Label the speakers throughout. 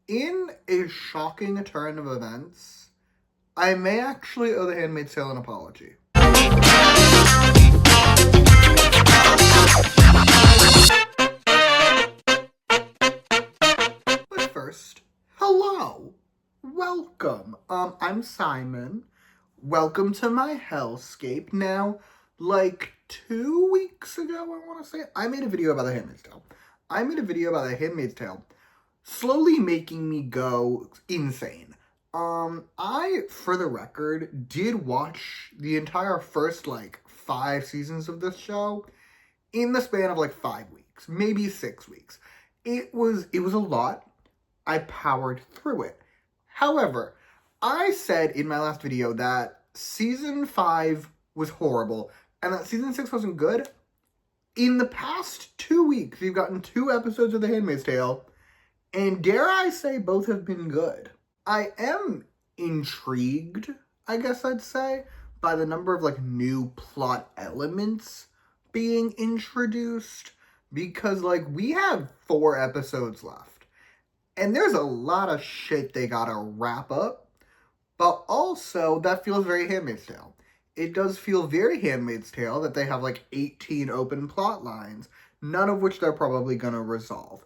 Speaker 1: In a shocking turn of events, I may actually owe The Handmaid's Tale an apology. But first, hello! Welcome! I'm Simon. Welcome to my hellscape. Now, like 2 weeks ago, I want to say, I made a video about The Handmaid's Tale. Slowly making me go insane. I, for the record, did watch the entire first, 5 seasons of this show in the span of, 5 weeks, maybe 6 weeks. It was a lot. I powered through it. However, I said in my last video that season 5 was horrible and that season 6 wasn't good. In the past 2 weeks, we've gotten 2 episodes of The Handmaid's Tale, and dare I say, both have been good. I am intrigued, I guess I'd say, by the number of new plot elements being introduced, because we have 4 episodes left, and there's a lot of shit they gotta wrap up, but also that feels very Handmaid's Tale. It does feel very Handmaid's Tale that they have 18 open plot lines, none of which they're probably gonna resolve.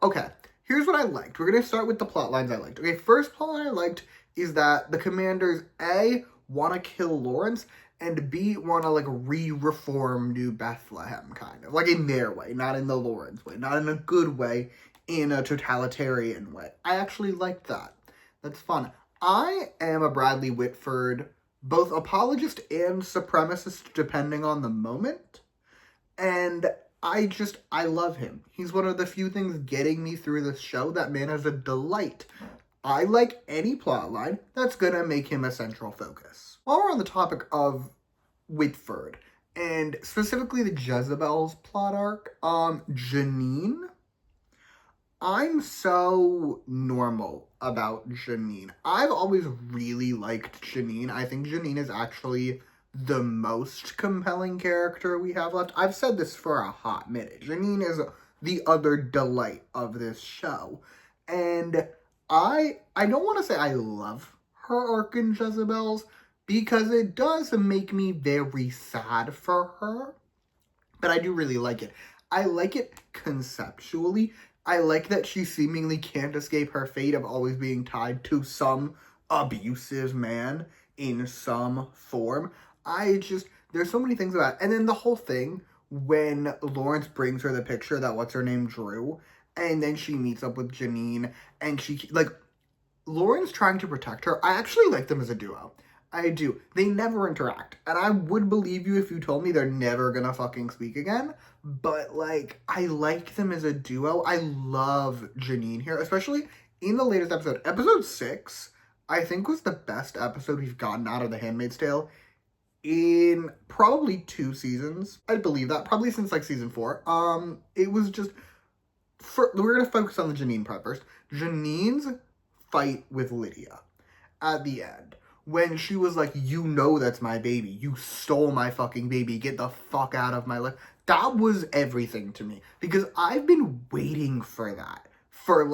Speaker 1: Okay, here's what I liked. We're going to start with the plot lines I liked. Okay, first plot line I liked is that the commanders, A, want to kill Lawrence, and B, want to, re-reform New Bethlehem, kind of. In their way, not in the Lawrence way, not in a good way, in a totalitarian way. I actually liked that. That's fun. I am a Bradley Whitford, both apologist and supremacist, depending on the moment, and I love him. He's one of the few things getting me through this show. That man is a delight. I like any plot line that's gonna make him a central focus. While we're on the topic of Whitford, and specifically the Jezebel's plot arc, Janine, I'm so normal about Janine. I've always really liked Janine. I think Janine is actually the most compelling character we have left. I've said this for a hot minute. Janine is the other delight of this show. And I don't want to say I love her arc in Jezebel's, because it does make me very sad for her. But I do really like it. I like it conceptually. I like that she seemingly can't escape her fate of always being tied to some abusive man in some form. There's so many things about it. And then the whole thing when Lawrence brings her the picture that what's-her-name drew, and then she meets up with Janine, and Lawrence trying to protect her. I actually like them as a duo. I do. They never interact. And I would believe you if you told me they're never gonna fucking speak again. But, I like them as a duo. I love Janine here, especially in the latest episode. Episode 6, I think, was the best episode we've gotten out of The Handmaid's Tale in probably 2 seasons. I believe that. Probably since, season 4. It was just... we're gonna focus on the Janine part first. Janine's fight with Lydia at the end, when she was like, you know that's my baby. You stole my fucking baby. Get the fuck out of my life. That was everything to me, because I've been waiting for that for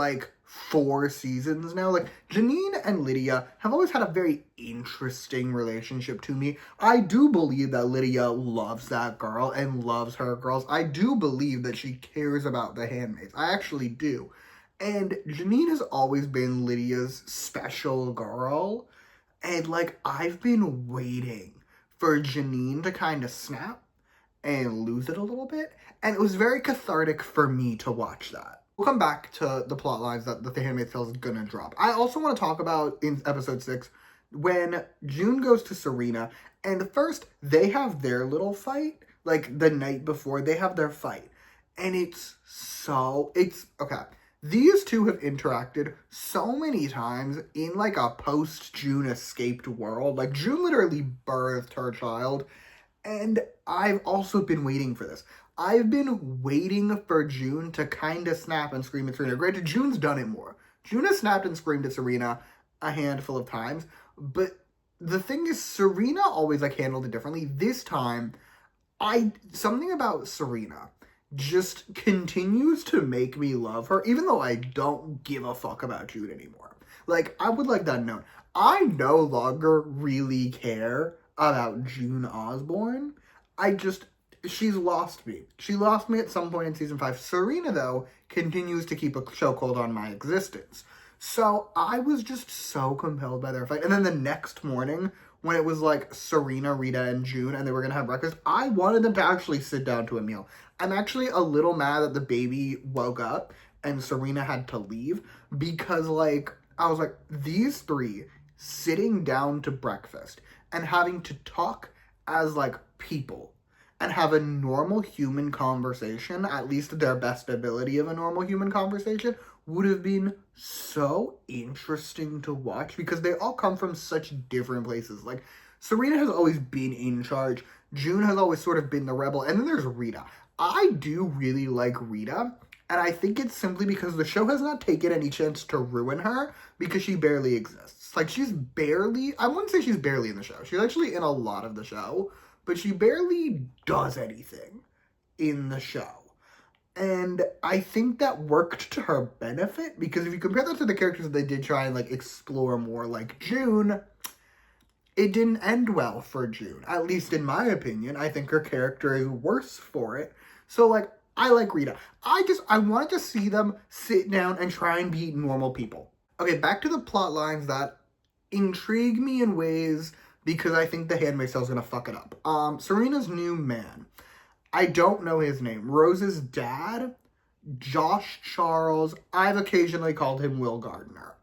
Speaker 1: 4 seasons now. Janine and Lydia have always had a very interesting relationship to me. I do believe that Lydia loves that girl and loves her girls. I do believe that she cares about the handmaids. I actually do. And Janine has always been Lydia's special girl. And I've been waiting for Janine to kind of snap and lose it a little bit. And it was very cathartic for me to watch that. We'll come back to the plot lines that The Handmaid's Tale is gonna drop. I also want to talk about in episode 6 when June goes to Serena, and first they have their little fight, the night before they have their fight. And it's okay. These two have interacted so many times in a post-June escaped world. June literally birthed her child, and I've also been waiting for this. I've been waiting for June to kind of snap and scream at Serena. Granted, June's done it more. June has snapped and screamed at Serena a handful of times, but the thing is, Serena always handled it differently. This time, something about Serena just continues to make me love her, even though I don't give a fuck about June anymore. Like, I would like that known. I no longer really care about June Osborne. She's lost me. She lost me at some point in season 5. Serena, though, continues to keep a chokehold on my existence. So I was just so compelled by their fight. And then the next morning, when it was like Serena, Rita, and June, and they were going to have breakfast, I wanted them to actually sit down to a meal. I'm actually a little mad that the baby woke up and Serena had to leave because, like, I was like, these three sitting down to breakfast and having to talk as, like, people and have a normal human conversation, at least their best ability of a normal human conversation, would have been so interesting to watch because they all come from such different places. Like, Serena has always been in charge. June has always sort of been the rebel. And then there's Rita. I do really like Rita. And I think it's simply because the show has not taken any chance to ruin her because she barely exists. Like, I wouldn't say she's barely in the show. She's actually in a lot of the show. But she barely does anything in the show. And I think that worked to her benefit, because if you compare that to the characters that they did try and, like, explore more, like June, it didn't end well for June. At least in my opinion. I think her character is worse for it. So, like, I like Rita. I wanted to see them sit down and try and be normal people. Okay, back to the plot lines that intrigue me in ways because I think the Handmaid's Tale is going to fuck it up. Serena's new man. I don't know his name. Rose's dad, Josh Charles. I've occasionally called him Will Gardner.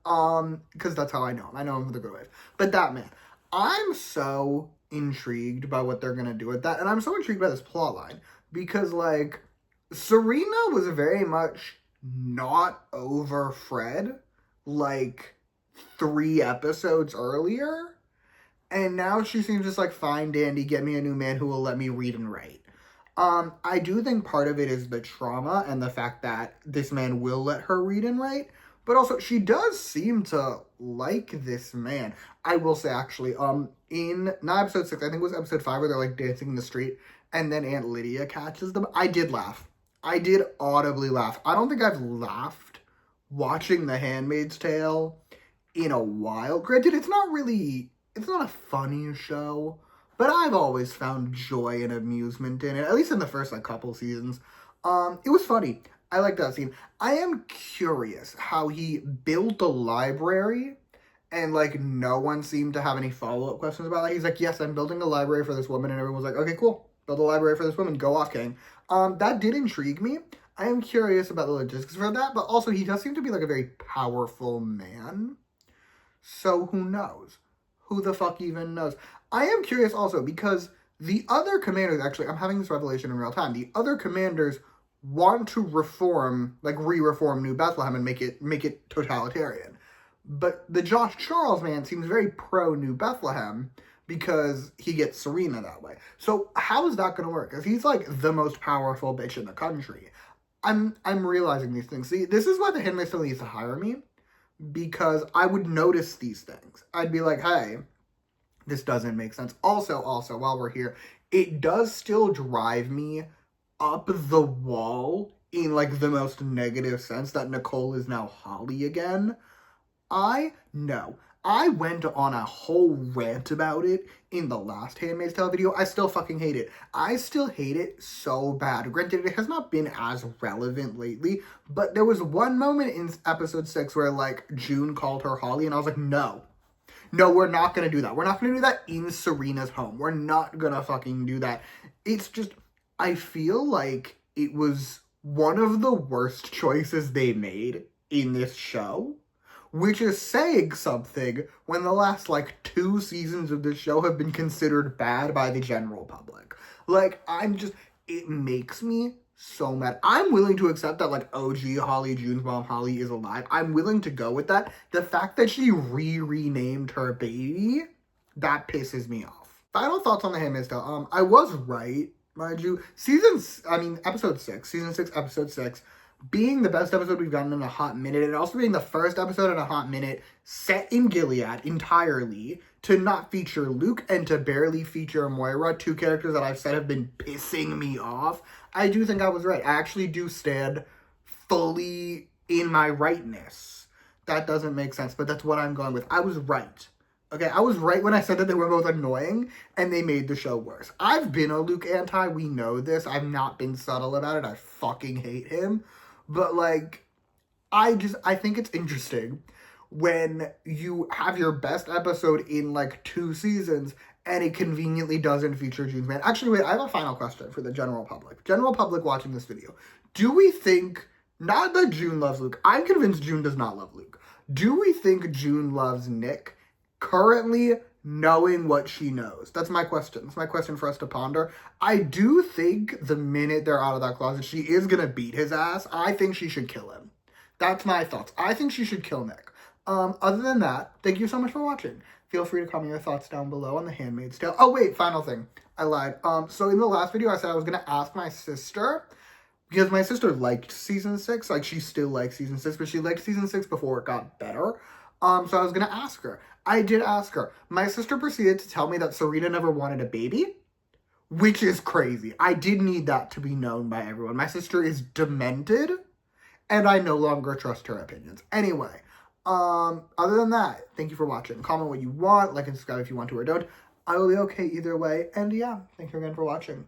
Speaker 1: Because that's how I know him. I know him for the good life. But that man. I'm so intrigued by what they're going to do with that. And I'm so intrigued by this plot line. Because, like, Serena was very much not over Fred, like, 3 episodes earlier. And now she seems just like, fine, Dandy, get me a new man who will let me read and write. I do think part of it is the trauma and the fact that this man will let her read and write. But also, she does seem to like this man. I will say, actually, in, not episode 6, I think it was episode 5 where they're, like, dancing in the street. And then Aunt Lydia catches them. I did laugh. I did audibly laugh. I don't think I've laughed watching The Handmaid's Tale in a while. Granted, it's not a funny show, but I've always found joy and amusement in it, at least in the first, like, couple seasons. It was funny. I like that scene. I am curious how he built a library and, like, no one seemed to have any follow-up questions about that. He's like, yes, I'm building a library for this woman, and everyone was like, okay, cool. Build a library for this woman. Go off, King. That did intrigue me. I am curious about the logistics for that, but also he does seem to be, like, a very powerful man. So who knows? Who the fuck even knows? I am curious also because the other commanders, actually, I'm having this revelation in real time. The other commanders want to reform, like, re-reform New Bethlehem and make it totalitarian. But the Josh Charles man seems very pro-New Bethlehem because he gets Serena that way. So how is that going to work? Because he's, like, the most powerful bitch in the country. I'm realizing these things. See, this is why the Handmaid's Tale needs to hire me. Because I would notice these things. I'd be like, hey, this doesn't make sense. Also, while we're here, it does still drive me up the wall in, like, the most negative sense that Nicole is now Holly again. I went on a whole rant about it in the last Handmaid's Tale video. I still fucking hate it. I still hate it so bad. Granted, it has not been as relevant lately, but there was one moment in episode 6 where, like, June called her Holly, and I was like, no, we're not gonna do that. We're not gonna do that in Serena's home. We're not gonna fucking do that. It's just, I feel like it was one of the worst choices they made in this show. Which is saying something when the last, like, 2 seasons of this show have been considered bad by the general public. Like, it makes me so mad. I'm willing to accept that, like, OG Holly, June's mom Holly, is alive. I'm willing to go with that. The fact that she renamed her baby, that pisses me off. Final thoughts on The Handmaid's Tale. I was right, mind you. Season 6, episode 6, being the best episode we've gotten in a hot minute, and also being the first episode in a hot minute set in Gilead entirely, to not feature Luke and to barely feature Moira, two characters that I've said have been pissing me off, I do think I was right. I actually do stand fully in my rightness. That doesn't make sense, but that's what I'm going with. I was right. Okay, I was right when I said that they were both annoying, and they made the show worse. I've been a Luke anti, we know this. I've not been subtle about it. I fucking hate him. But, like, I think it's interesting when you have your best episode in, like, 2 seasons, and it conveniently doesn't feature June's man. Actually, wait, I have a final question for the general public. General public watching this video. Do we think, not that June loves Luke, I'm convinced June does not love Luke. Do we think June loves Nick currently knowing what she knows? That's my question. That's my question for us to ponder. I do think the minute they're out of that closet, she is going to beat his ass. I think she should kill him. That's my thoughts. I think she should kill Nick. Other than that, thank you so much for watching. Feel free to comment your thoughts down below on The Handmaid's Tale. Oh, wait, final thing. I lied. So in the last video, I said I was going to ask my sister, because my sister liked season 6. Like, she still likes season 6, but she liked season 6 before it got better. So I was going to ask her. I did ask her. My sister proceeded to tell me that Serena never wanted a baby, which is crazy. I did need that to be known by everyone. My sister is demented, and I no longer trust her opinions. Anyway, other than that, thank you for watching. Comment what you want, like and subscribe if you want to or don't. I will be okay either way. And yeah, thank you again for watching.